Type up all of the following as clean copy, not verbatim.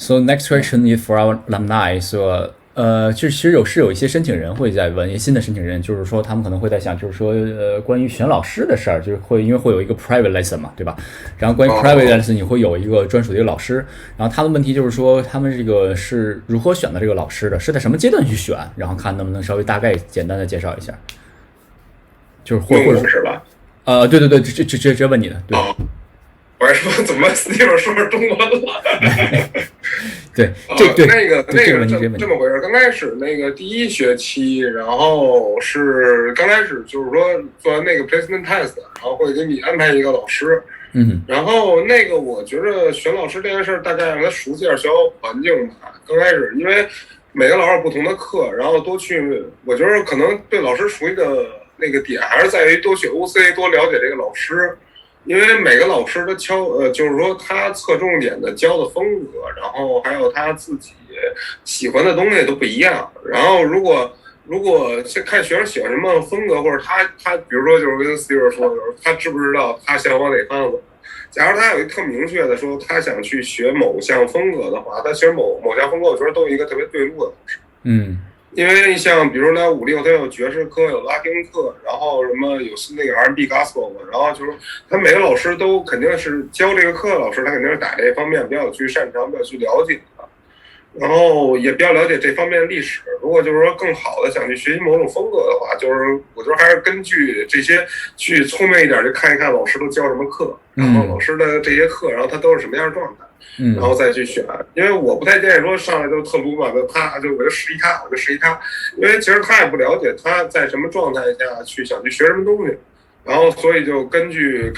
So next question is for our alumni. So其实有一些申请人会在问，一些新的申请人，就是说他们可能会在想，就是说关于选老师的事儿，就是因为会有一个 private lesson 嘛，对吧？然后关于 private lesson 你会有一个专属的一个老师，然后他的问题就是说他们这个是如何选择这个老师的，是在什么阶段去选，然后看能不能稍微大概简单的介绍一下，就是或者是吧？对，这问你的，对。我还说怎么 Stewart 说是中文了？对，这么回事。刚开始那个第一学期，然后是刚开始就是说做完那个 placement test， 然后会给你安排一个老师。然后那个我觉得选老师这件事大概让他熟悉点学校环境吧。刚开始因为每个老师有不同的课，然后多去，我觉得可能对老师熟悉的那个点还是在于多去 OC， 多了解这个老师。因为每个老师的就是说他侧重点的教的风格，然后还有他自己喜欢的东西都不一样。然后如果看学生喜欢什么风格，或者他比如说就是跟 Stewart 说的时候，他知不知道他想往哪方向走？假如他有一特明确的说他想去学某项风格的话，他学某项风格，我觉得都有一个特别对路的老师。因为像比如来56，他有爵士课，有拉丁课，然后什么有那个 R&B Gospel， 然后就是他每个老师都肯定是教这个课的老师，他肯定是打这方面比较去擅长，比较去了解的，然后也比较了解这方面的历史。如果就是说更好的想去学习某种风格的话，就是我觉得还是根据这些去聪明一点，就看一看老师都教什么课，然后老师的这些课，然后他都是什么样的状态。然后再去选，因为我不太建议说上来就特鲁嘛，我就试一他，因为其实他也不了解他在什么状态下去想去学什么东西，然后所以就根据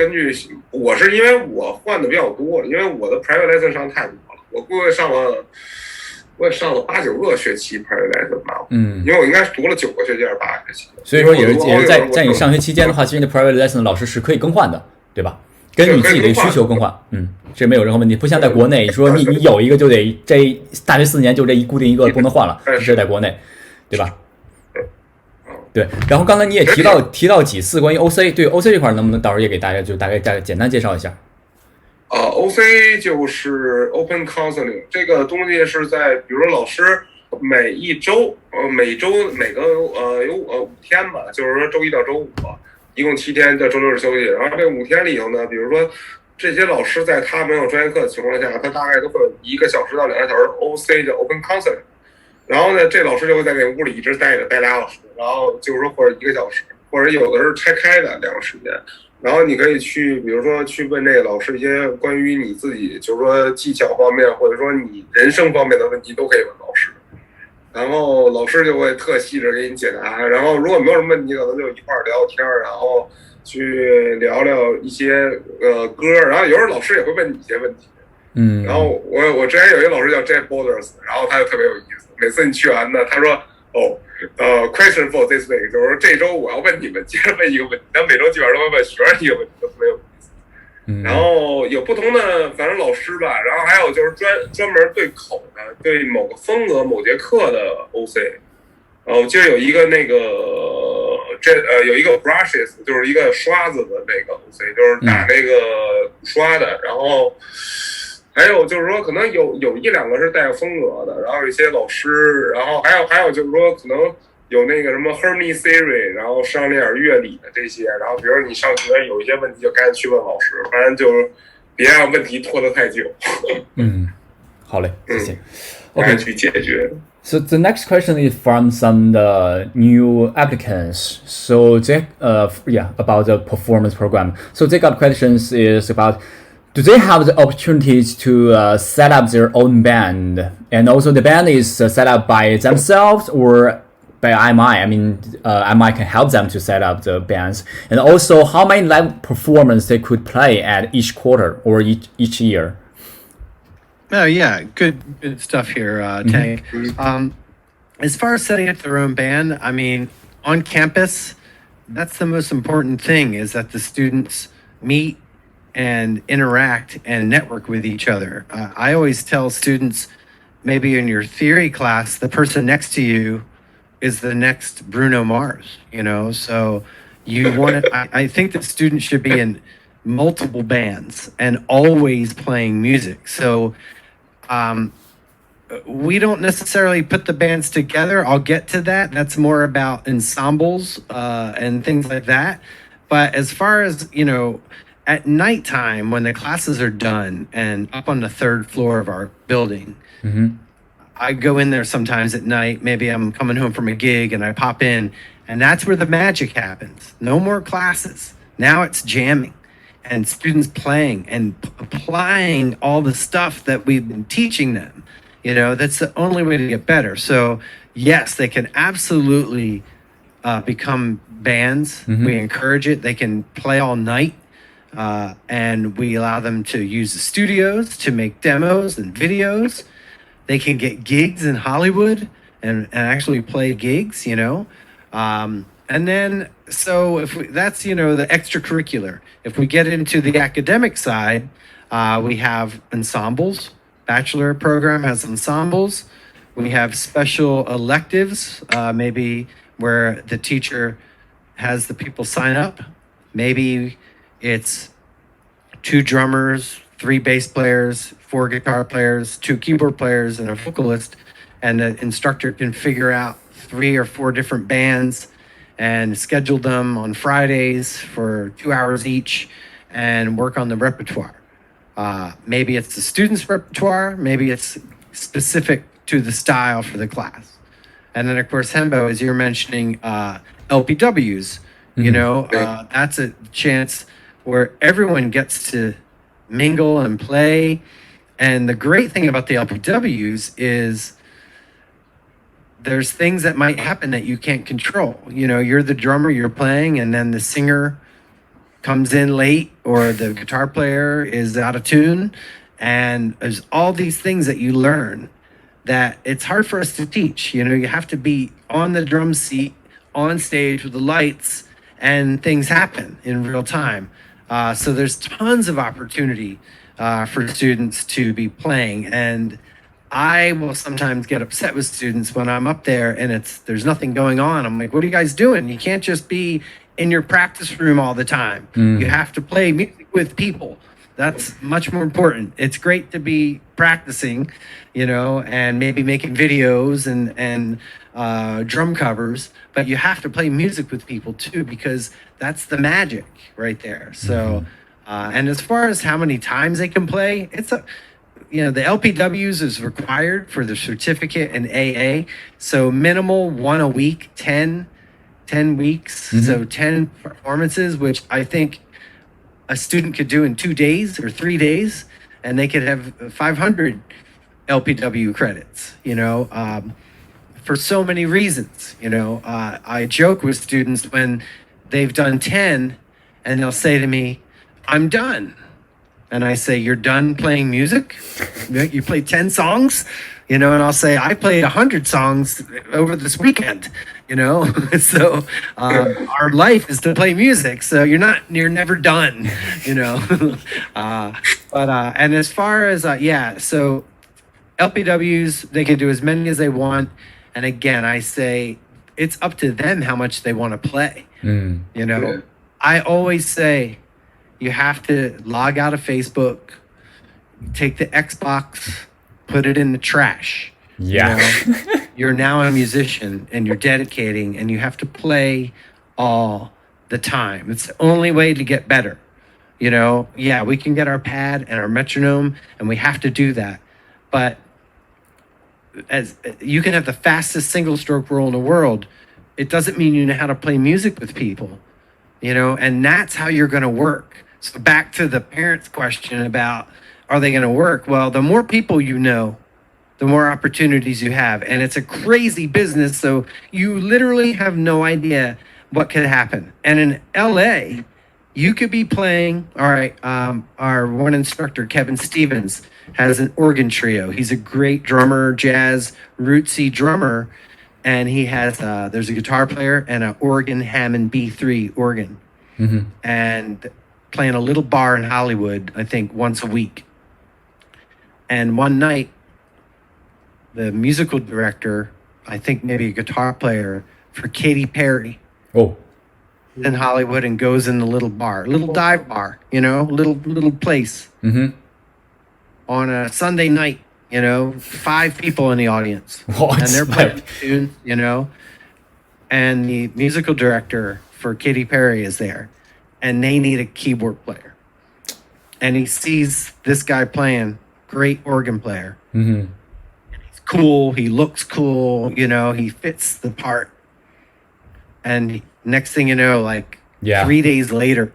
我是因为我换的比较多，因为我的 private lesson 上太多了，我估计我也上了8、9个学期 private lesson 吧，因为我应该是读了9个学期还是8个学期，所以说也是在你上学期间的话，其实你的 private lesson 的老师是可以更换的，对吧？根据你自己的需求更换，这没有任何问题。不像在国内，说你有一个就得这大学4年就这一固定一个不能换了，这在国内，对吧？对。然后刚才你也提到几次关于 OC， 对 OC 这块能不能到时候也给大家就大概简单介绍一下？OC 就是 Open Counseling， 这个东西是在比如说老师每周每个有5天吧，就是说周1到周5。一共7天，在周6日休息。然后这5天里头呢，比如说这些老师在他没有专业课的情况下，他大概都会有1个小时到2个小时 OC 叫 Open Counseling。然后呢，这老师就会在那屋里一直待2小时，然后就是说或者1个小时，或者有的时候拆开的2个时间。然后你可以去，比如说去问这个老师一些关于你自己，就是说技巧方面，或者说你人生方面的问题，都可以问老师。然后老师就会特细致给你解答，然后如果没有什么问题，可能就一块聊天，然后去聊聊一些歌，然后有时候老师也会问你一些问题。然后我之前有一个老师叫 Jean Borders， 然后他就特别有意思，每次你去完呢，他说question for this week， 就是说这周我要问你们接着问一个问题，他每周基本上都会问学生一个问题，都特别有意思。然后有不同的反正老师吧，然后还有就是专门对口的，对某个风格某节课的 OC。我记得有一个那个有一个 brushes， 就是一个刷子的那个 OC， 就是打那个刷的。然后还有就是说可能有1、2个是带有风格的，然后有一些老师，然后还有就是说可能有那个什么 Hermey Theory， 然后上那点乐理的这些，然后比如你上学有一些问题就赶紧去问老师，反正就是别让问题拖得太久。好嘞，谢谢。OK， 去解决。So the next question is from some new applicants. So they about the performance program. So they got questions is about do they have the opportunities to set up their own band, and also the band is set up by themselves or by MI. I mean, MI can help them to set up the bands, and also how many live performances they could play at each quarter or each year. Oh yeah, good stuff here, Tank. As far as setting up their own band, I mean, on campus, that's the most important thing is that the students meet and interact and network with each other. I always tell students, maybe in your theory class, the person next to you is the next Bruno Mars, so you want to, I think that students should be in multiple bands and always playing music. So we don't necessarily put the bands together. I'll get to that. That's more about ensembles and things like that. But as far as, at nighttime when the classes are done and up on the third floor of our building, I go in there sometimes at night. Maybe I'm coming home from a gig and I pop in, and that's where the magic happens. No more classes. Now it's jamming and students playing and applying all the stuff that we've been teaching them. That's the only way to get better. So yes, they can absolutely become bands. We encourage it. They can play all night. And we allow them to use the studios to make demos and videos. They can get gigs in Hollywood and actually play gigs, And then, so that's, the extracurricular. If we get into the academic side, we have ensembles. Bachelor program has ensembles. We have special electives, maybe where the teacher has the people sign up. Maybe it's 2 drummers, 3 bass players, 4 guitar players, 2 keyboard players, and a vocalist. And the instructor can figure out 3 or 4 different bands and schedule them on Fridays for 2 hours each and work on the repertoire. Maybe it's the student's repertoire, maybe it's specific to the style for the class. And then, of course, Hanbo, as you're mentioning, LPWs, that's a chance where everyone gets to mingle and play. And the great thing about the LPWs is there's things that might happen that you can't control. You're the drummer, you're playing, and then the singer comes in late or the guitar player is out of tune. And there's all these things that you learn that it's hard for us to teach. You have to be on the drum seat, on stage with the lights, and things happen in real time. So there's tons of opportunity for students to be playing. And I will sometimes get upset with students when I'm up there and there's nothing going on. I'm like, what are you guys doing? You can't just be in your practice room all the time. You have to play music with people. That's much more important. It's great to be practicing, and maybe making videos and drum covers, but you have to play music with people too, because that's the magic right there. So, and as far as how many times they can play, the LPWs is required for the certificate and AA. So minimal 1 a week, 10 weeks. So 10 performances, which I think a student could do in 2 days or 3 days, and they could have 500 LPW credits, for so many reasons. I joke with students when they've done 10 and they'll say to me, I'm done. And I say, you're done playing music? You played 10 songs? And I'll say, I played 100 songs over this weekend, So our life is to play music. So you're never done, and as far as, so LPWs, they can do as many as they want. And again, I say, it's up to them how much they want to play. I always say, you have to log out of Facebook, take the Xbox, put it in the trash. You're now a musician and you're dedicating and you have to play all the time. It's the only way to get better. We can get our pad and our metronome and we have to do that. But as you can have the fastest single stroke roll in the world, it doesn't mean you know how to play music with people, and that's how you're going to work. So back to the parents' question about, are they going to work? Well, the more people the more opportunities you have. And it's a crazy business, so you literally have no idea what could happen. And in LA, you could be playing, our one instructor, Kevin Stevens, has an organ trio. He's a great drummer, jazz, rootsy drummer. And he has, there's a guitar player and an organ, Hammond B3 organ. And playing a little bar in Hollywood, I think once a week. And one night, the musical director, I think maybe a guitar player for Katy Perry, in Hollywood, and goes in the little bar, little dive bar, little place. On a Sunday night, 5 people in the audience. What? And they're playing tunes, and the musical director for Katy Perry is there, and they need a keyboard player. And he sees this guy playing, great organ player. Mm-hmm. He's cool, he looks cool, he fits the part. And next thing you know, 3 days later,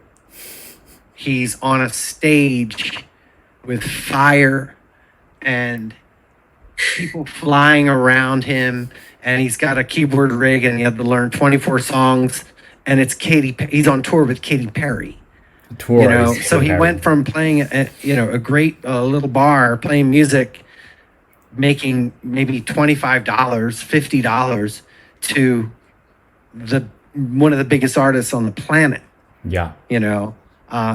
he's on a stage with fire and people flying around him, and he's got a keyboard rig, and he had to learn 24 songs, and it's he's on tour with Katy Perry. So he went from playing a great little bar, playing music, making maybe $25, $50 to one of the biggest artists on the planet. Yeah.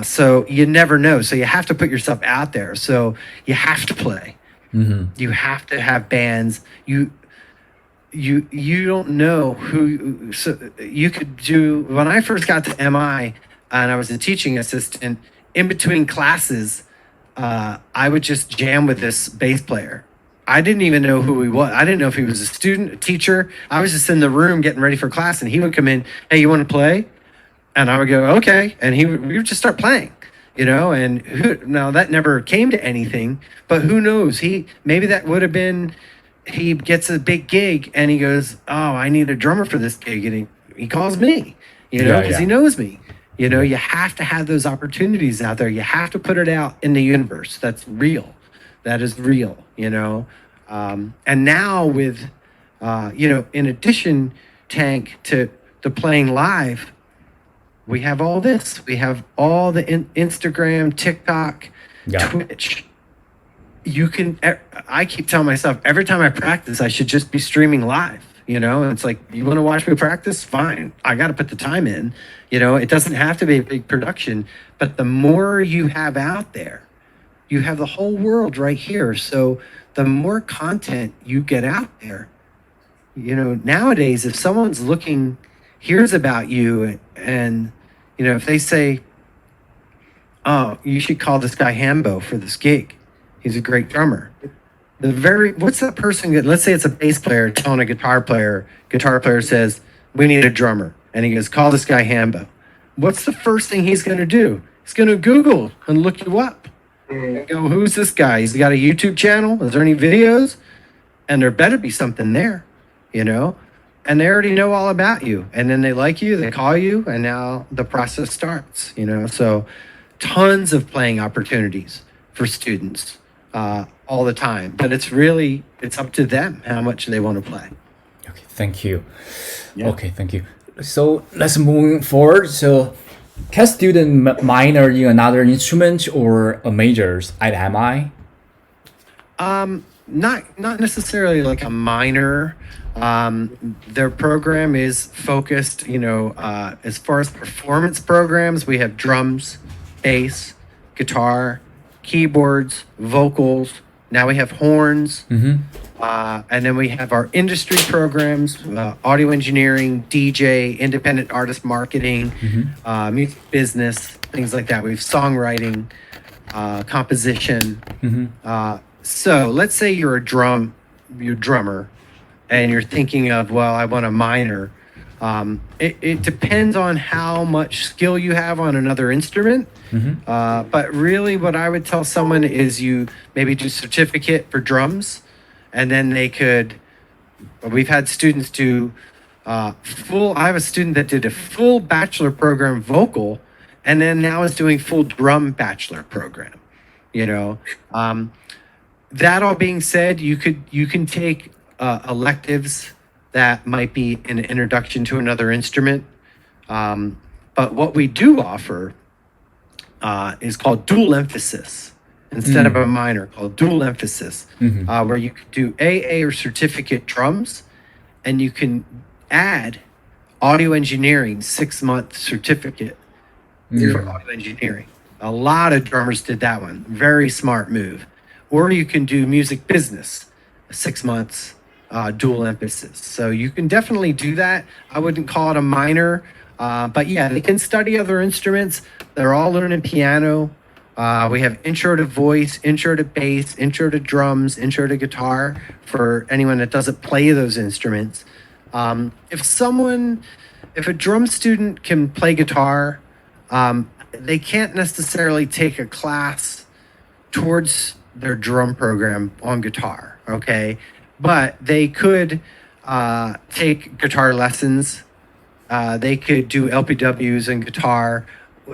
So you never know. So you have to put yourself out there. So you have to play. Mm-hmm. You have to have bands. You don't know who. So you could do. When I first got to MI and I was a teaching assistant, in between classes, I would just jam with this bass player. I didn't even know who he was. I didn't know if he was a student, a teacher. I was just in the room getting ready for class, and he would come in. Hey, you want to play? And I would go, okay. And we would just start playing, and now that never came to anything, but who knows? Maybe that would have been, he gets a big gig and he goes, oh, I need a drummer for this gig. And he calls me, because he knows me. You have to have those opportunities out there. You have to put it out in the universe. That's real. That is real, and now with, in addition, Tank, to playing live, we have all this. We have all the Instagram, TikTok, Twitch. I keep telling myself, every time I practice, I should just be streaming live. It's like, you want to watch me practice? Fine. I got to put the time in. It doesn't have to be a big production, but the more you have out there, you have the whole world right here. So the more content you get out there, nowadays, if someone's hears about you, and if they say, oh, you should call this guy Hanbo for this gig, he's a great drummer. What's that person, let's say it's a bass player telling a guitar player says, we need a drummer, and he goes, call this guy Hanbo. What's the first thing he's going to do? He's going to Google and look you up and go, who's this guy? He's got a YouTube channel? Is there any videos? And there better be something there, and they already know all about you, and then they like you, they call you, and now the process starts. So tons of playing opportunities for students all the time, but it's up to them how much they want to play. Okay, thank you. Okay, thank you. So let's move forward. So can student minor in another instrument or a majors at MI? Not necessarily like a minor. Their program is focused, as far as performance programs, we have drums, bass, guitar, keyboards, vocals. Now we have horns. And then we have our industry programs, audio engineering, DJ, independent artist marketing, music business, things like that. We have songwriting, composition. So let's say you're a drummer, and you're thinking of, well, I want a minor. It depends on how much skill you have on another instrument. But really what I would tell someone is you maybe do certificate for drums, and then we've had students do I have a student that did a full bachelor program vocal, and then now is doing full drum bachelor program. That all being said, you can take electives that might be an introduction to another instrument. But what we do offer is called dual emphasis instead of a minor, called dual emphasis, where you could do AA or certificate drums, and you can add audio engineering 6-month certificate for audio engineering. A lot of drummers did that one. Very smart move. Or you can do music business, 6 months, dual emphasis. So you can definitely do that. I wouldn't call it a minor, but yeah, they can study other instruments. They're all learning piano. We have intro to voice, intro to bass, intro to drums, intro to guitar for anyone that doesn't play those instruments. If a drum student can play guitar, they can't necessarily take a class towards their drum program on guitar, okay? But they could take guitar lessons. They could do LPWs and guitar.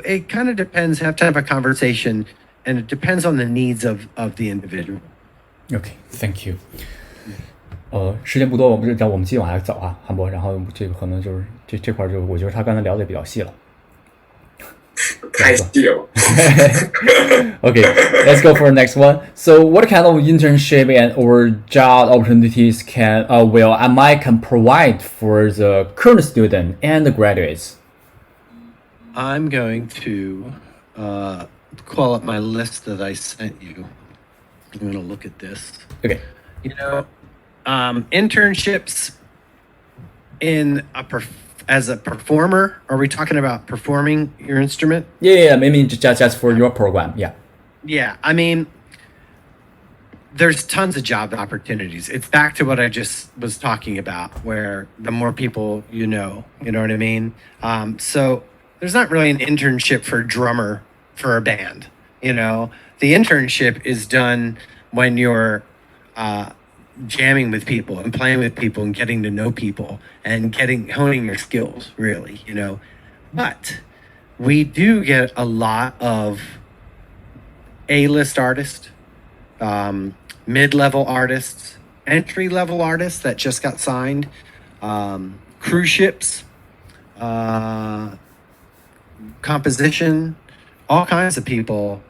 It kind of depends, have to have a conversation, and it depends on the needs of the individual. Okay, thank you. 时间不多，我们继续往下走啊，韩博。然后这个可能就是这块就我觉得他刚才聊的比较细了。太细了。Okay, let's go for the next one. So, what kind of internship and or job opportunities will MI can provide for the current student and the graduates? I'm going to call up my list that I sent you. I'm going to look at this. Okay. Internships as a performer. Are we talking about performing your instrument? Yeah, maybe just for your program. Yeah. Yeah, I mean, there's tons of job opportunities. It's back to what I just was talking about, where the more people you know what I mean? So there's not really an internship for a drummer for a band. The internship is done when you're jamming with people and playing with people and getting to know people and honing your skills, really, But we do get a lot of A-list artists, mid-level artists, entry-level artists that just got signed, cruise ships, composition, all kinds of people,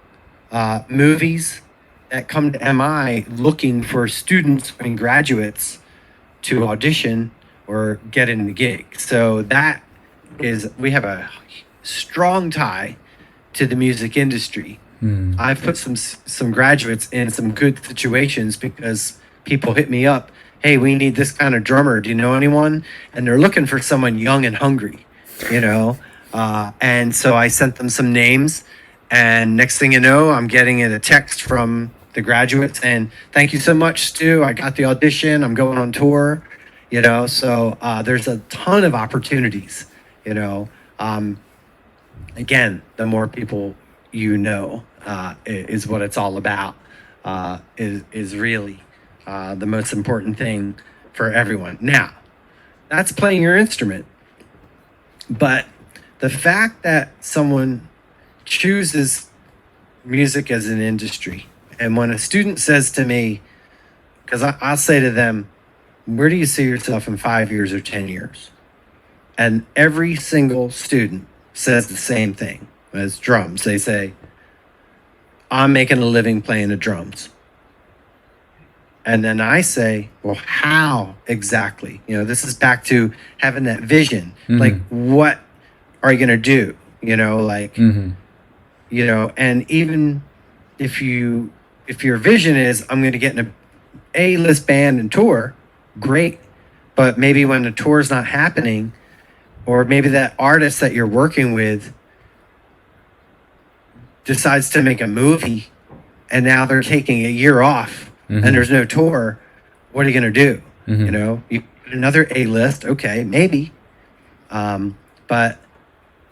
movies that come to MI looking for students and graduates to audition or get in the gig. So we have a strong tie to the music industry. I've put some graduates in some good situations because people hit me up. Hey, we need this kind of drummer. Do you know anyone? And they're looking for someone young and hungry, and so I sent them some names. And next thing you know, I'm getting a text from the graduates and thank you so much, Stu. I got the audition. I'm going on tour, So there's a ton of opportunities, Again, the more people is what it's all about. Is really the most important thing for everyone. Now, that's playing your instrument. But the fact that someone chooses music as an industry, and when a student says to me, because I'll say to them, where do you see yourself in 5 years or 10 years? And every single student says the same thing as drums. They say, I'm making a living playing the drums. And then I say, well, how exactly? This is back to having that vision. Mm-hmm. Like, what are you going to do? And even if your vision is, I'm going to get in a A-list band and tour, great. But maybe when the tour's not happening, or maybe that artist that you're working with decides to make a movie and now they're taking a year off and there's no tour, what are you going to do? You put another A-list, okay, maybe. But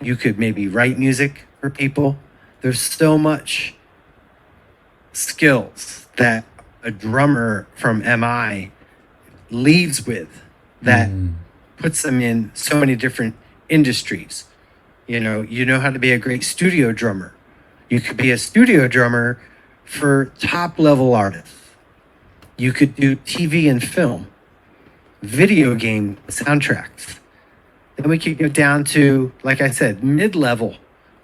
you could maybe write music for people. There's so much skills that a drummer from MI leaves with that puts them in so many different industries. You know how to be a great studio drummer. You could be a studio drummer for top level artists. You could do TV and film, video game soundtracks. Then we could go down to, like I said, mid-level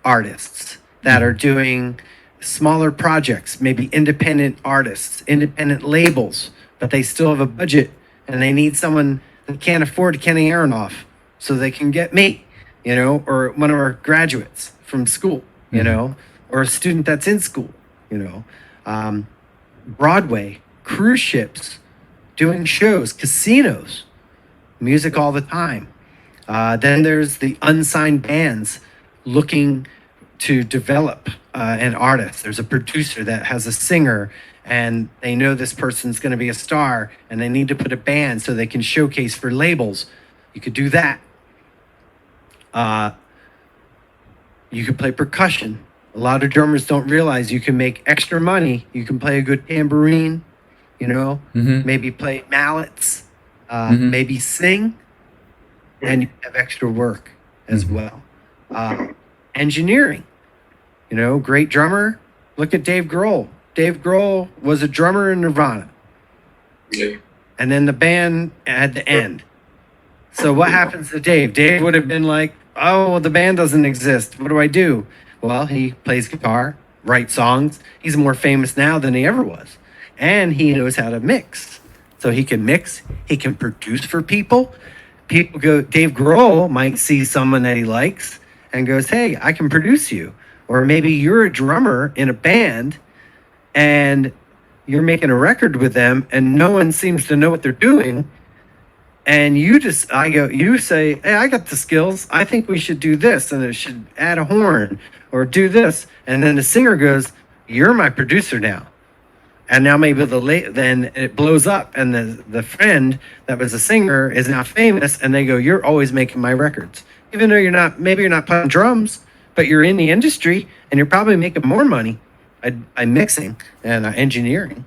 artists that are doing smaller projects, maybe independent artists, independent labels, but they still have a budget and they need someone that can't afford Kenny Aronoff so they can get me, or one of our graduates from school, or a student that's in school, Broadway, cruise ships, doing shows, casinos, music all the time. Then there's the unsigned bands looking to develop an artist. There's a producer that has a singer, and they know this person's going to be a star, and they need to put a band so they can showcase for labels. You could do that. You could play percussion. A lot of drummers don't realize you can make extra money. You can play a good tambourine, maybe play mallets, maybe sing, and you have extra work as well. Engineering, great drummer. Look at Dave Grohl. Dave Grohl was a drummer in Nirvana. Yeah. And then the band had to end. So what happens to Dave? Dave would have been like, oh, well, the band doesn't exist. What do I do? Well, he plays guitar, writes songs. He's more famous now than he ever was. And he knows how to mix. So he can mix, he can produce for people. People go, Dave Grohl might see someone that he likes and goes, hey, I can produce you. Or maybe you're a drummer in a band and you're making a record with them and no one seems to know what they're doing. And you say, hey, I got the skills. I think we should do this and it should add a horn or do this. And then the singer goes, you're my producer now. And now maybe then it blows up and the friend that was a singer is now famous and they go, you're always making my records. Even though maybe you're not playing drums, but you're in the industry and you're probably making more money by mixing and engineering.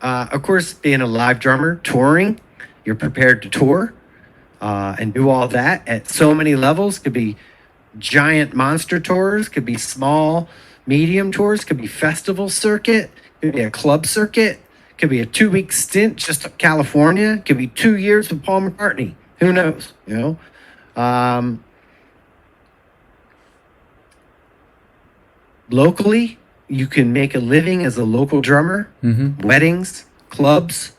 Of course, being a live drummer, touring, you're prepared to tour and do all that at so many levels. Could be giant monster tours, could be small, medium tours, could be festival circuit, could be a club circuit, could be a 2-week stint just to California, could be 2 years with Paul McCartney. Who knows, Locally, you can make a living as a local drummer, weddings, clubs,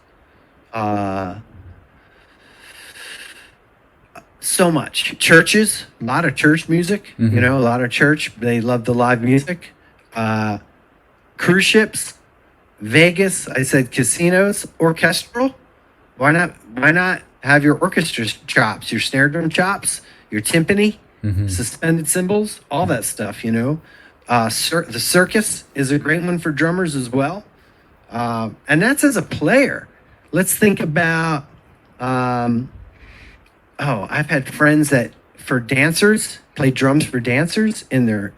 so much. Churches, a lot of church music, a lot of church. They love the live music. Cruise ships, Vegas, I said casinos, orchestral. Why not have your orchestra chops, your snare drum chops, your timpani, suspended cymbals, all that stuff, The circus is a great one for drummers as well. And that's as a player. Let's think about, I've had friends that for dancers, play drums for dancers in their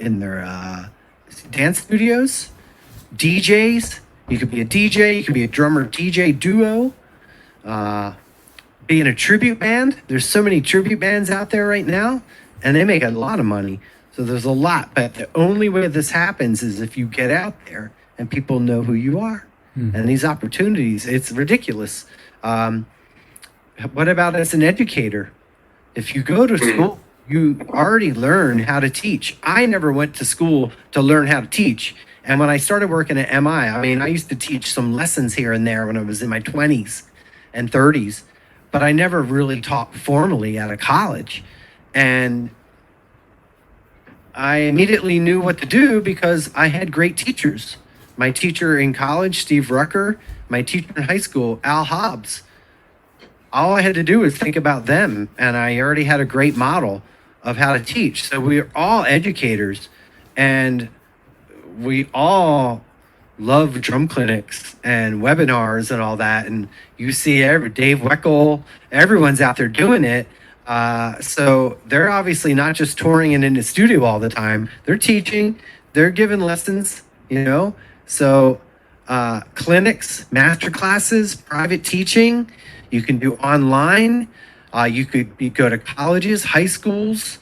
dance studios. DJs, you could be a DJ, you could be a drummer DJ duo. Be in a tribute band. There's so many tribute bands out there right now, and they make a lot of money. So there's a lot, but the only way this happens is if you get out there and people know who you are. And these opportunities, it's ridiculous. What about as an educator? If you go to school, you already learn how to teach. I never went to school to learn how to teach. And when I started working at MI, I used to teach some lessons here and there when I was in my 20s and 30s, but I never really taught formally out of college. And I immediately knew what to do because I had great teachers. My teacher in college, Steve Rucker, my teacher in high school, Al Hobbs. All I had to do was think about them, and I already had a great model of how to teach. So we're all educators, and we all love drum clinics and webinars and all that. And you see Dave Weckel, everyone's out there doing it. So they're obviously not just touring and in the studio all the time. They're teaching, they're giving lessons, So clinics, master classes, private teaching, you can do online. You could go to colleges, high schools.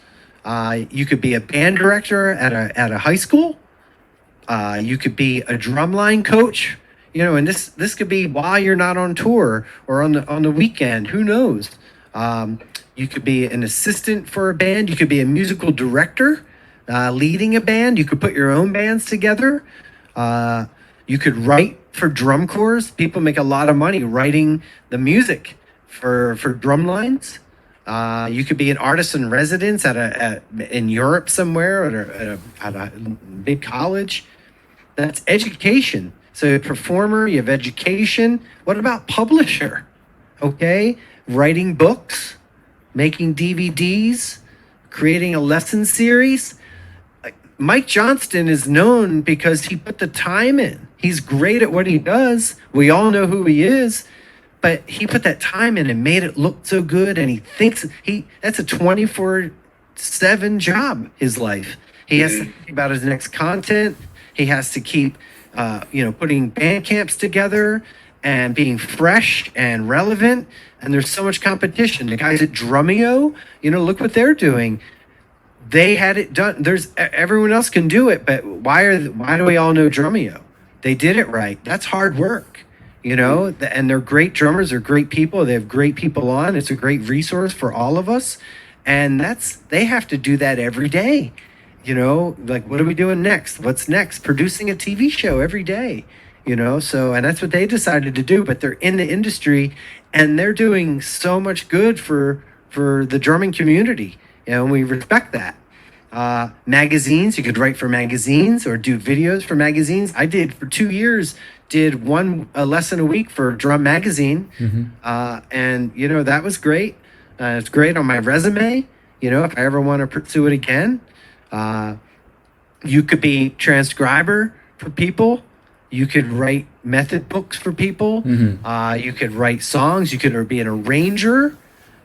You could be a band director at a high school. You could be a drumline coach, and this could be while you're not on tour or on the weekend. Who knows? You could be an assistant for a band. You could be a musical director, leading a band. You could put your own bands together. You could write for drum corps. People make a lot of money writing the music for drum lines. You could be an artist in residence in Europe somewhere at a big college. That's education. So a performer, you have education. What about publisher? Okay, writing books, making DVDs, creating a lesson series. Mike Johnston is known because he put the time in. He's great at what he does. We all know who he is, but he put that time in and made it look so good. And he thinks that's a 24/7 job, his life. He has to think about his next content. He has to keep, putting band camps together and being fresh and relevant. And there's so much competition. The guys at Drumeo, look what they're doing. They had it done. Everyone else can do it, but why do we all know Drumeo? They did it right. That's hard work, and they're great drummers. They're great people. They have great people on. It's a great resource for all of us. And they have to do that every day. Like, what are we doing next? What's next? Producing a TV show every day, so, and that's what they decided to do, but they're in the industry and they're doing so much good for the drumming community. And we respect that. Magazines, you could write for magazines or do videos for magazines. I did for 2 years, a lesson a week for Drum Magazine. And, that was great. It's great on my resume, if I ever want to pursue it again. You could be transcriber for people. You could write method books for people. You could write songs. You could be an arranger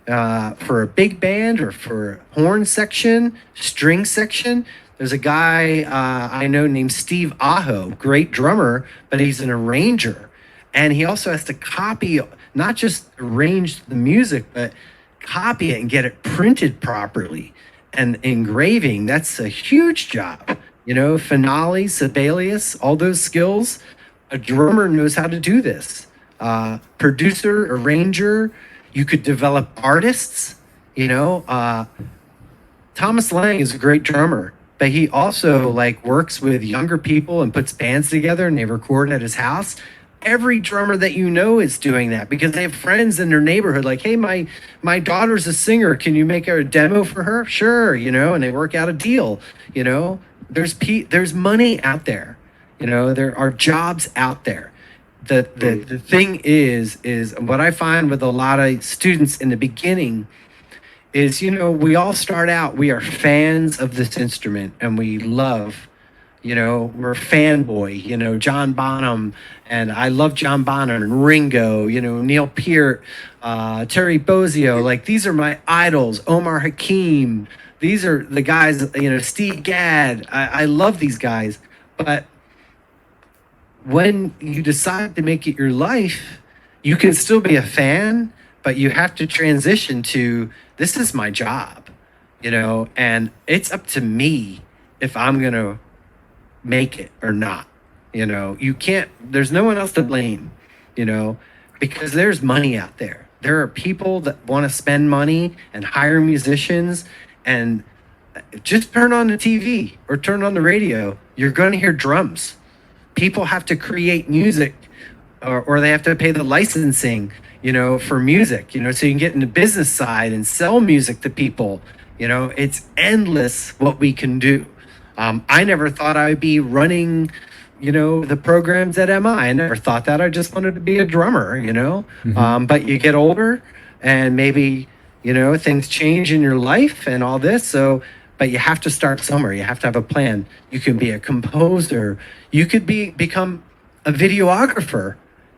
for a big band or for horn section, string section. There's a guy I know named Steve Aho, great drummer, but he's an arranger. And he also has to copy, not just arrange the music, but copy it and get it printed properly. And engraving, that's a huge job. Finale, Sibelius, all those skills. A drummer knows how to do this. Producer, arranger. You could develop artists. Thomas Lang is a great drummer, but he also works with younger people and puts bands together and they record at his house. Every drummer that is doing that because they have friends in their neighborhood. Like, hey, my daughter's a singer. Can you make a demo for her? Sure, and they work out a deal. There's money out there. There are jobs out there. The thing is what I find with a lot of students in the beginning is, we all start out, we are fans of this instrument and we love, we're fanboy, John Bonham, and I love John Bonham and Ringo, Neil Peart, Terry Bozzio, these are my idols, Omar Hakim. These are the guys, Steve Gadd. I love these guys. But when you decide to make it your life, you can still be a fan, but you have to transition to, this is my job, and it's up to me if I'm going to make it or not. You can't, there's no one else to blame, because there's money out there. There are people that want to spend money and hire musicians, and just turn on the TV or turn on the radio. You're going to hear drums. People have to create music or they have to pay the licensing, for music, so you can get in the business side and sell music to people. It's endless what we can do. I never thought I'd be running, the programs at MI. I never thought that. I just wanted to be a drummer, but you get older and maybe, things change in your life and all this. But you have to start somewhere. You have to have a plan. You can be a composer. You could become a videographer.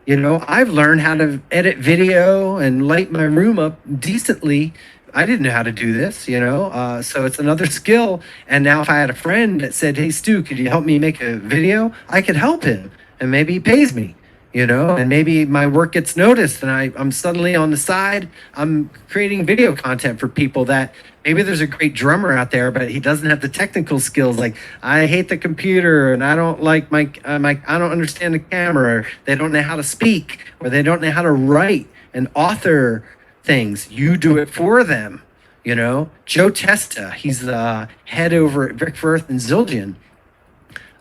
I've learned how to edit video and light my room up decently. I didn't know how to do this, so it's another skill. And now if I had a friend that said, hey, Stu, could you help me make a video? I could help him and maybe he pays me. And maybe my work gets noticed and I'm suddenly on the side, I'm creating video content for people that maybe there's a great drummer out there, but he doesn't have the technical skills. Like, I hate the computer and I don't like I don't understand the camera, or they don't know how to speak, or they don't know how to write and author things. You do it for them. Joe Testa, he's the head over at Vic Firth and Zildjian.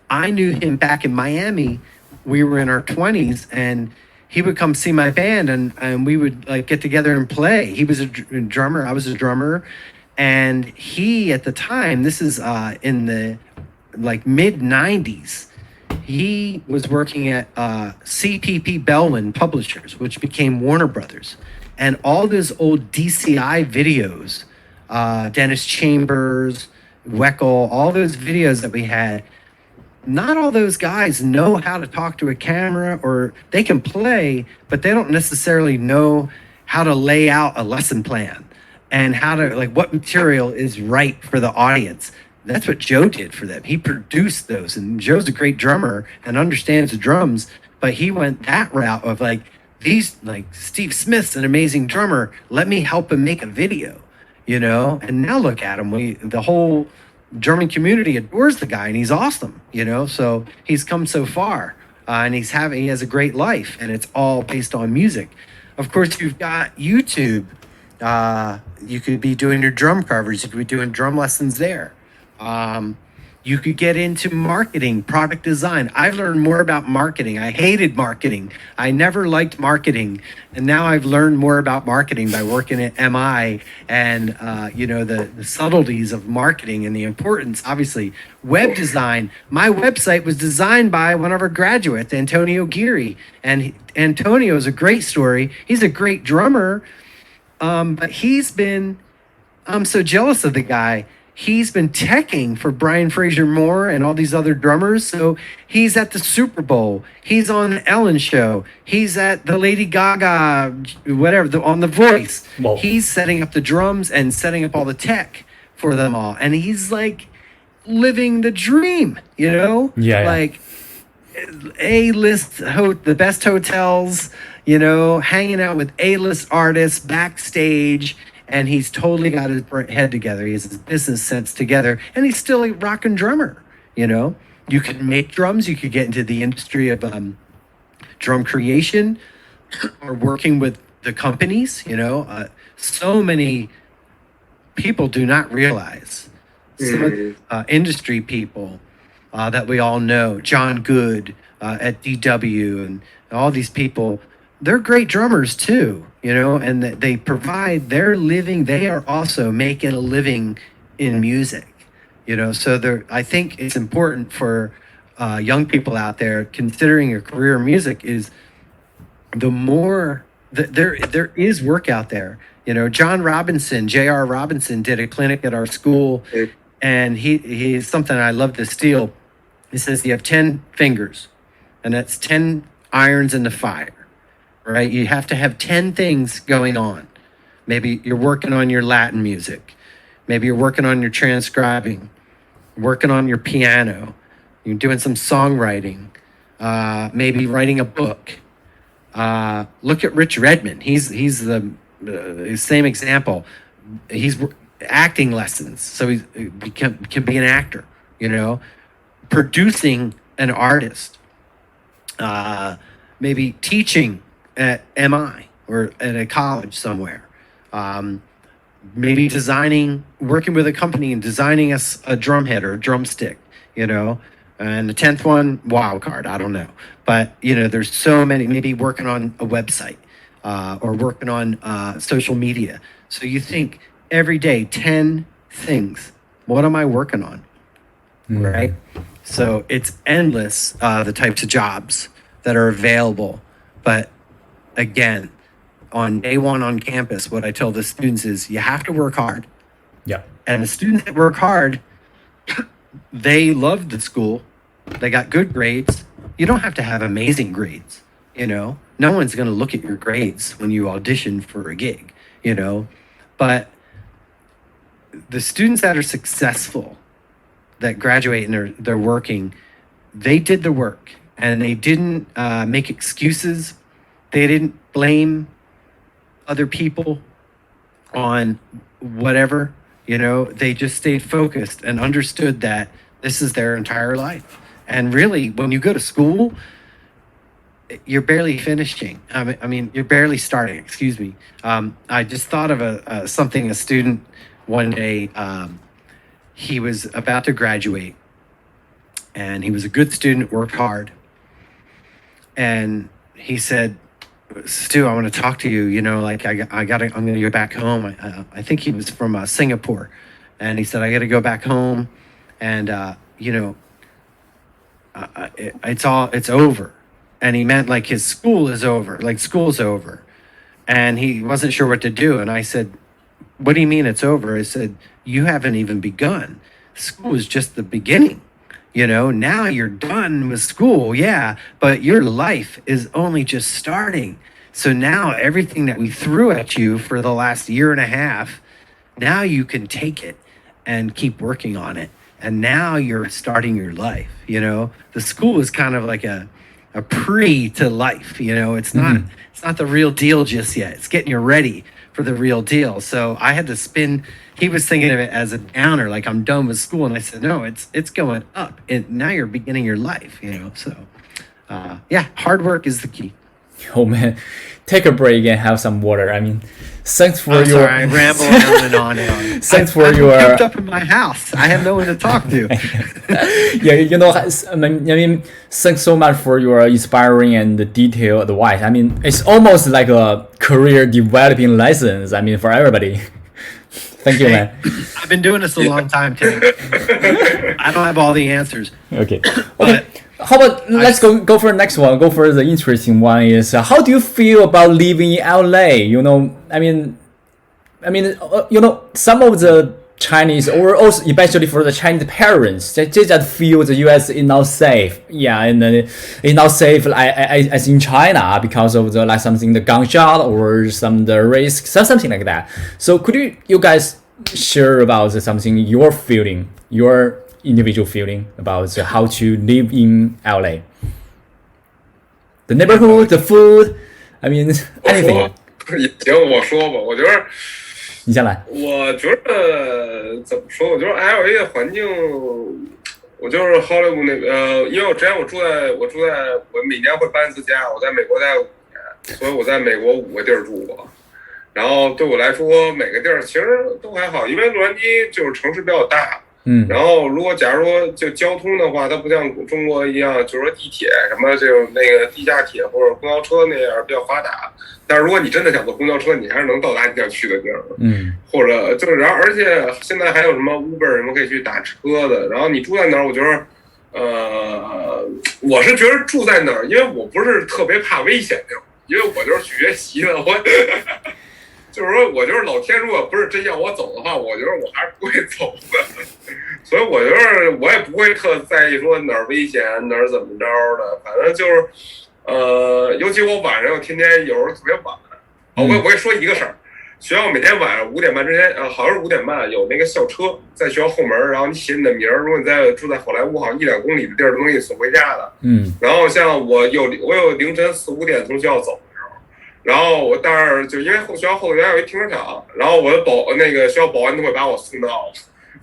I knew him back in Miami. We were in our 20s and he would come see my band and we would get together and play. He was a drummer. I was a drummer. And he, at the time, this is in the mid 90s, he was working at CPP Bellman Publishers, which became Warner Brothers. And all those old DCI videos, Dennis Chambers, Weckl, all those videos that we had, not all those guys know how to talk to a camera, or they can play, but they don't necessarily know how to lay out a lesson plan and how to, like, what material is right for the audience. That's what Joe did for them. He produced those, and Joe's a great drummer and understands the drums, but he went that route of like, these, like, Steve Smith's an amazing drummer, let me help him make a video, you know? And now look at him, the whole German community adores the guy, and he's awesome, you know? So he's come so far, and he has a great life, and it's all based on music. Of course, you've got YouTube. You could be doing your drum covers. You could be doing drum lessons there. You could get into marketing, product design. I've learned more about marketing. I hated marketing. I never liked marketing. And now I've learned more about marketing by working at MI and, you know, the subtleties of marketing and the importance, obviously. Web design. My website was designed by one of our graduates, Antonio Geary. And Antonio is a great story. He's a great drummer. But I'm so jealous of the guy. He's been teching for Brian Fraser Moore and all these other drummers. So he's at the Super Bowl. He's on the Ellen Show. He's at the Lady Gaga, whatever, on The Voice. Whoa. He's setting up the drums and setting up all the tech for them all. And he's like living the dream, you know? Yeah. Like A-list, the best hotels, you know, hanging out with A-list artists backstage. And he's totally got his head together. He has his business sense together. And he's still a rockin' drummer, you know? You could make drums. You could get into the industry of drum creation or working with the companies, you know? So many people do not realize. Some industry people that we all know, John Good at DW and all these people, they're great drummers too, you know, and they provide their living. They are also making a living in music, you know. So I think it's important for young people out there considering a career in music is the more there is work out there. You know, John Robinson, J.R. Robinson did a clinic at our school, and he's something I love to steal. He says you have 10 fingers, and that's 10 irons in the fire. Right? You have to have 10 things going on. Maybe you're working on your Latin music. Maybe you're working on your transcribing, working on your piano. You're doing some songwriting, maybe writing a book. Look at Rich Redmond. He's the same example. He's acting lessons, so he can be an actor, you know, producing an artist, maybe teaching at MI or at a college somewhere, maybe working with a company and designing us a drum head or a drumstick, you know, and the 10th one, wild card, I don't know. But, you know, there's so many, maybe working on a website or working on social media. So you think every day, 10 things, what am I working on, right? So it's endless, the types of jobs that are available, but again, on day one on campus, what I tell the students is you have to work hard. Yeah. And the students that work hard, they love the school. They got good grades. You don't have to have amazing grades, you know. No one's going to look at your grades when you audition for a gig, you know. But the students that are successful, that graduate and they're working, they did the work. And they didn't make excuses. They didn't blame other people on whatever, you know. They just stayed focused and understood that this is their entire life. And really, when you go to school, you're barely finishing. I mean, you're barely starting, excuse me. I just thought of a student one day, he was about to graduate. And he was a good student, worked hard. And he said, Stu, I want to talk to you. You know, like I'm going to go back home. I think he was from Singapore, and he said I got to go back home, and you know, it's over. And he meant like his school is over, like school's over, and he wasn't sure what to do. And I said, what do you mean it's over? I said, you haven't even begun. school is just the beginning. You know, now you're done with school, yeah, but your life is only just starting. So now everything that we threw at you for the last year and a half, now you can take it and keep working on it. And now you're starting your life, you know. The school is kind of like a pre to life, you know. It's not the real deal just yet. It's getting you ready for the real deal. So I had to spin. He was thinking of it as a downer, like I'm done with school, and I said, no, it's going up. And now you're beginning your life, you know. So, yeah, hard work is the key. Oh man, take a break and have some water. I mean, thanks for your. Sorry, I ramble on and on and on. Thanks for I'm your. cooped up in my house. I have no one to talk to. Yeah, you know, I mean, thanks so much for your inspiring and detailed advice. I mean, it's almost like a career developing lessons. I mean, for everybody. Thank you, man. I've been doing this a long time, Tim. I don't have all the answers. Okay. How about let's go for the next one. Go for the interesting one. Is how do you feel about living in LA? You know, I mean, you know, some of the Chinese, or also especially for the Chinese parents, they just feel the U.S. is not safe. Yeah, and it's not safe as in China because of the the gunshot or the risk, something like that. So could you guys share about something you're feeling, your individual feeling about how to live in LA? The neighborhood, the food, I mean anything. 行，我说吧，我觉得。你先来。我觉得怎么说？我觉得 LA 的环境，我就是 Hollywood 那边，因为之前我住在我每年会搬一次家，我在美国待了5年，所以我在美国5个地儿住过。然后对我来说，每个地儿其实都还好，因为洛杉矶就是城市比较大。然后如果假如说就交通的话，它不像中国一样，就是说地铁什么这种那个地下铁或者公交车那样比较发达。但是如果你真的想坐公交车，你还是能到达你想去的地儿。或者就是，然后而且现在还有什么 Uber 什么可以去打车的。然后你住在哪儿，我觉得，我是觉得住在哪儿，因为我不是特别怕危险那种，因为我就是学习的，我就是说我就是老天如果不是真要我走的话，我觉得我还是不会走的。所以我觉得我也不会特在意说哪儿危险哪儿怎么着的，反正就是。尤其我晚上又天天有时候特别晚，我会说一个事儿，学校每天晚上5点半之前，好像是5点半有那个校车在学校后门，然后你写你的名儿，如果你住在好莱坞好像1-2公里的地儿都能给你送回家的。然后像我有凌晨4-5点从学校走的时候，然后但是就因为学校后边有一停车场，然后我的那个学校保安都会把我送到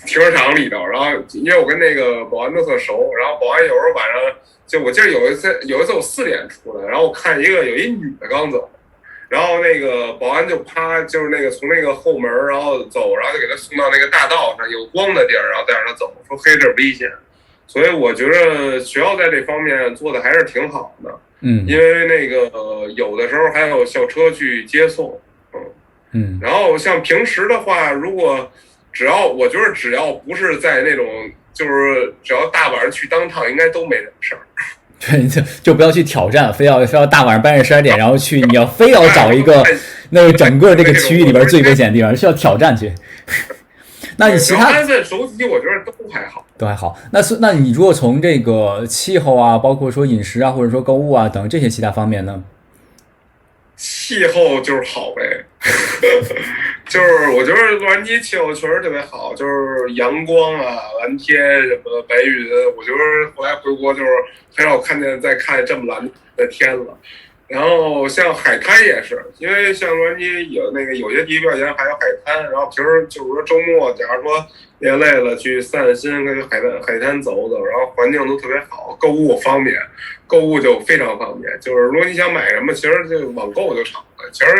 停车场里头，然后因为我跟那个保安都特熟，然后保安有时候晚上。就我记得有一次我4点出来，然后我看有一女的刚走，然后那个保安就就是那个从那个后门然后走，然后就给她送到那个大道上有光的地儿，然后带着她走，说黑这危险。所以我觉得学校在这方面做的还是挺好的，因为那个有的时候还有校车去接送，然后像平时的话，如果我觉得只要不是在那种。就是只要大晚上去当趟，应该都没什么事儿。对，就不要去挑战，非要大晚上半夜12点，然后去，你要非要找一个那个整个这个区域里边最危险的地方，需要挑战去。那你其他安分守己，我觉得都还好，都还好。那你如果从这个气候啊，包括说饮食啊，或者说购物啊等这些其他方面呢？气候就是好呗，就是我觉得洛杉矶气候确实特别好，就是阳光啊、蓝天什么的、白云，我觉得后来回国就是很少看见这么蓝的天了。然后像海滩也是，因为像洛杉矶有些地标还有海滩，然后平时就是说周末，假如说练累了去散心，可以海滩走走，然后环境都特别好，购物方便，购物就非常方便。就是如果你想买什么，其实就网购就成了。其实，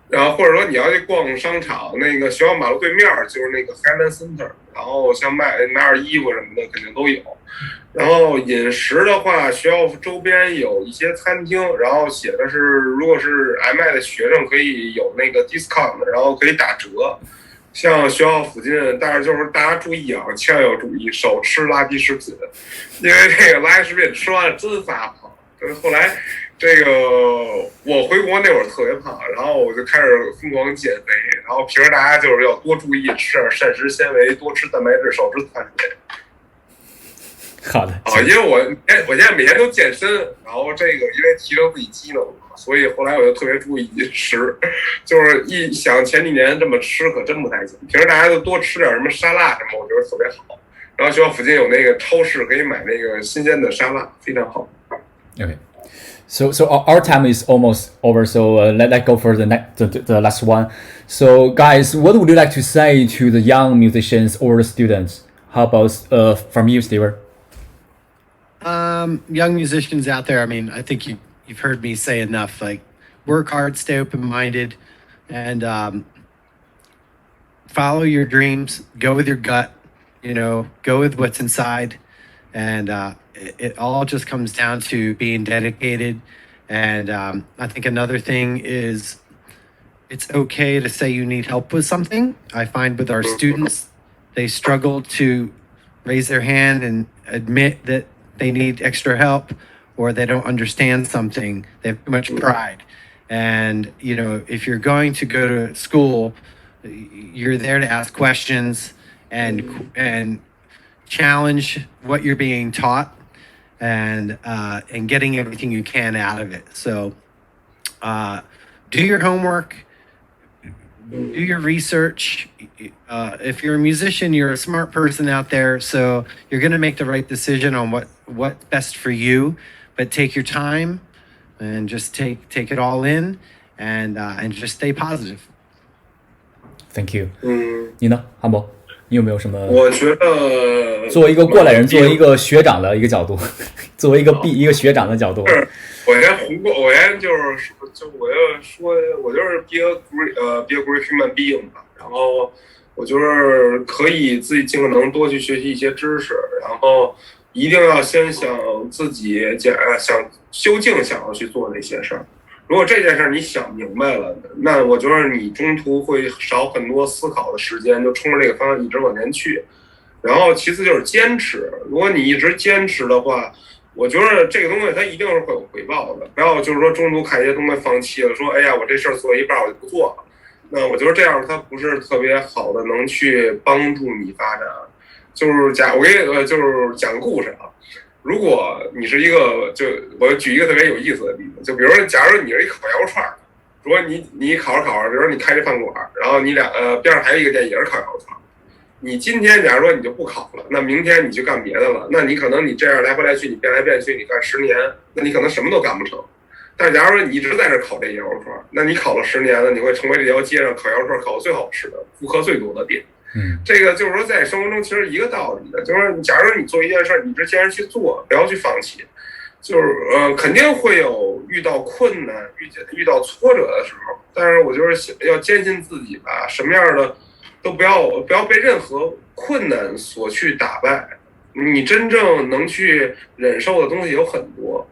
然后或者说你要去逛商场，那个学校马路对面就是那个 Highland Center， 然后像买点衣服什么的肯定都有。然后饮食的话，学校周边有一些餐厅，然后写的是如果是 MI 的学生可以有那个 discount， 然后可以打折。像学校附近，但是就是大家注意啊，千万要注意少吃垃圾食品，因为这个垃圾食品吃完了真发胖。后来这个我回国那会儿特别胖，然后我就开始疯狂减肥，然然后平时大家就是要多注意吃点膳食纤维，多吃蛋白质，少吃碳水。好的。因为我现在每天都健身，然后这个因为提升自己机能嘛，所以后来我就特别注意饮食，就是一想前几年这么吃可真不太行。平时大家都多吃点什么沙拉什么，我觉得特别好。然后学校附近有那个超市，可以买那个新鲜的沙拉，非常好。Okay. So our time is almost over. So let's go for the last one. So guys, what would you like to say to the young musicians or the students? How about from you, Stewart? Young musicians out there. I mean, I think you've heard me say enough. Like, work hard, stay open-minded, and follow your dreams. Go with your gut. Go with what's inside, and it all just comes down to being dedicated. And I think another thing is it's okay to say you need help with something. I find with our students, they struggle to raise their hand and admit that they need extra help or they don't understand something. They have too much pride. And, if you're going to go to school, you're there to ask questions and challenge what you're being taught and getting everything you can out of it. So do your homework, do your research. If you're a musician, you're a smart person out there, so you're going to make the right decision on what's best for you, but take your time and just take it all in and just stay positive. Thank you. 你呢，Hanbo？你有没有什么？我觉得作为一个过来人，作为一个学长的一个角度，作为一个学长的角度，我先就是我要说，我就是 be a great human being 吧。然后我就是可以自己尽可能多去学习一些知识，然后一定要先想自己想究竟想要去做哪些事儿。如果这件事你想明白了，那我觉得你中途会少很多思考的时间，就冲着这个方向一直往前去。然后其次就是坚持，如果你一直坚持的话，我觉得这个东西它一定是会有回报的。不要就是说中途看一些东西放弃了，说哎呀我这事儿做一半我就不做了。那我觉得这样它不是特别好的，能去帮助你发展。就是我给你就是讲个故事啊。如果你是一个，我举一个特别有意思的例子，就比如说，假如你是一烤羊肉串，如果你烤着，比如说你开这饭馆，然后你边上还有一个店也是烤羊肉串，你今天假如说你就不烤了，那明天你去干别的了，那你可能你这样来回来去，你变来变去，你干10年，那你可能什么都干不成。但是假如说你一直在这烤这羊肉串，那你烤了10年了，你会成为这条街上烤羊肉串烤的最好吃的、顾客最多的店。这个就是说，在生活中其实一个道理的，就是说，假如你做一件事，你一直坚持去做，不要去放弃，就是肯定会有遇到困难、遇到挫折的时候，但是我就是要坚信自己吧，什么样的都不要被任何困难所去打败，你真正能去忍受的东西有很多，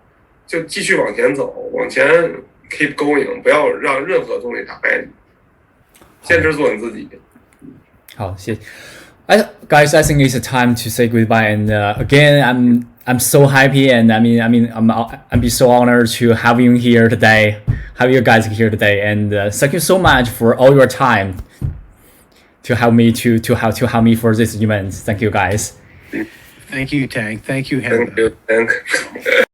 就继续往前走，往前 keep going， 不要让任何东西打败你，坚持做你自己。好，谢谢。Guys, I think it's a time to say goodbye. And again, I'm so happy, and I'm be so honored to have you here today, have you guys here today, and thank you so much for all your time to help me to help me for this event. Thank you, guys. Thank you, Tang. Thank you, Hanbo. Thank you.